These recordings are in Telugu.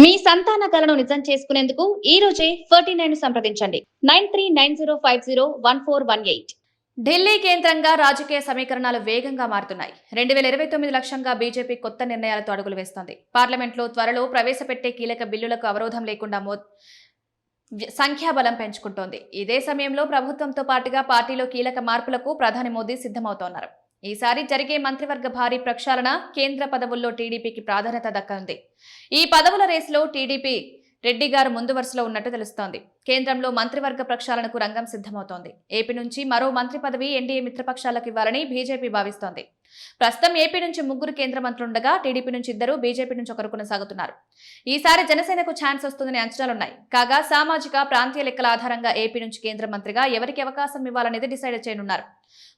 మీ సంతాన కలను నిజం చేసుకునేందుకు ఈ రోజే 49 సంప్రదించండి 9390501418. ఢిల్లీ కేంద్రంగా రాజకీయ సమీకరణాలు వేగంగా మారుతున్నాయి. 2029 లక్ష్యంగా బీజేపీ కొత్త నిర్ణయాలతో అడుగులు వేస్తోంది. పార్లమెంట్లో త్వరలో ప్రవేశపెట్టే కీలక బిల్లులకు అవరోధం లేకుండా సంఖ్యాబలం పెంచుకుంటోంది. ఇదే సమయంలో ప్రభుత్వంతో పాటుగా పార్టీలో కీలక మార్పులకు ప్రధాని మోదీ సిద్ధమవుతోన్నారు. ఈసారి జరిగే మంత్రివర్గ భారీ ప్రక్షాళన కేంద్ర పదవుల్లో టీడీపీకి ప్రాధాన్యత దక్కనుంది. ఈ పదవుల రేసులో టీడీపీ రెడ్డి గారు ముందు వరుసలో ఉన్నట్టు తెలుస్తోంది. కేంద్రంలో మంత్రివర్గ ప్రక్షాళనకు రంగం సిద్ధమవుతోంది. ఏపీ నుంచి మరో మంత్రి పదవి ఎన్డీఏ మిత్రపక్షాలకు ఇవ్వాలని బీజేపీ భావిస్తోంది. ప్రస్తుతం ఏపీ నుంచి 3 కేంద్ర మంత్రులుండగా టీడీపీ నుంచి 2, బీజేపీ నుంచి 1 కొనసాగుతున్నారు. ఈసారి జనసేనకు ఛాన్స్ వస్తుందని అంచనాలున్నాయి. కాగా సామాజిక ప్రాంతీయ లెక్కల ఆధారంగా ఏపీ నుంచి కేంద్ర మంత్రిగా ఎవరికి అవకాశం ఇవ్వాలనేది డిసైడ్ చేయనున్నారు.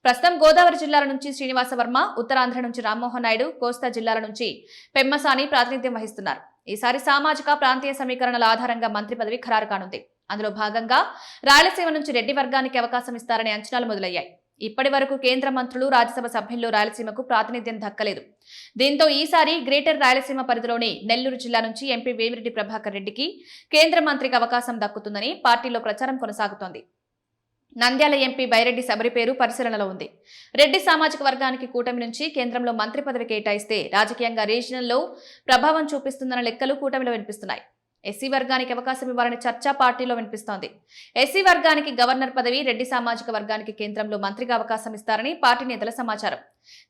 ప్రస్తుతం గోదావరి జిల్లాల నుంచి శ్రీనివాస వర్మ, ఉత్తరాంధ్ర నుంచి రామ్మోహన్ నాయుడు, కోస్తా జిల్లాల నుంచి పెమ్మసాని ప్రాతినిధ్యం వహిస్తున్నారు. ఈసారి సామాజిక ప్రాంతీయ సమీకరణల ఆధారంగా మంత్రి పదవి ఖరారు కానుంది. అందులో భాగంగా రాయలసీమ నుంచి రెడ్డి వర్గానికి అవకాశం ఇస్తారనే అంచనాలు మొదలయ్యాయి. ఇప్పటి వరకు కేంద్ర మంత్రులు, రాజ్యసభ సభ్యుల్లో రాయలసీమకు ప్రాతినిధ్యం దక్కలేదు. దీంతో ఈసారి గ్రేటర్ రాయలసీమ పరిధిలోని నెల్లూరు జిల్లా నుంచి ఎంపీ వేమిరెడ్డి ప్రభాకర్ రెడ్డికి కేంద్ర మంత్రికి అవకాశం దక్కుతుందని పార్టీలో ప్రచారం కొనసాగుతోంది. నంద్యాల ఎంపీ బైరెడ్డి శబరి పేరు పరిశీలనలో ఉంది. రెడ్డి సామాజిక వర్గానికి కూటమి నుంచి కేంద్రంలో మంత్రి పదవి కేటాయిస్తే రాజకీయంగా రీజనల్లో ప్రభావం చూపిస్తుందన్న లెక్కలు కూటమిలో వినిపిస్తున్నాయి. ఎస్సీ వర్గానికి అవకాశం ఇవ్వాలనే చర్చ పార్టీలో వినిపిస్తోంది. ఎస్సీ వర్గానికి గవర్నర్ పదవి, రెడ్డి సామాజిక వర్గానికి కేంద్రంలో మంత్రిగా అవకాశం ఇస్తారని పార్టీ నేతల సమాచారం.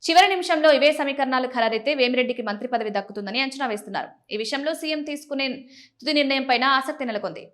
చివరి నిమిషంలో ఇవే సమీకరణాలు ఖరారైతే వేమిరెడ్డికి మంత్రి పదవి దక్కుతుందని అంచనా వేస్తున్నారు. ఈ విషయంలో సీఎం తీసుకునే తుది నిర్ణయంపై ఆసక్తి నెలకొంది.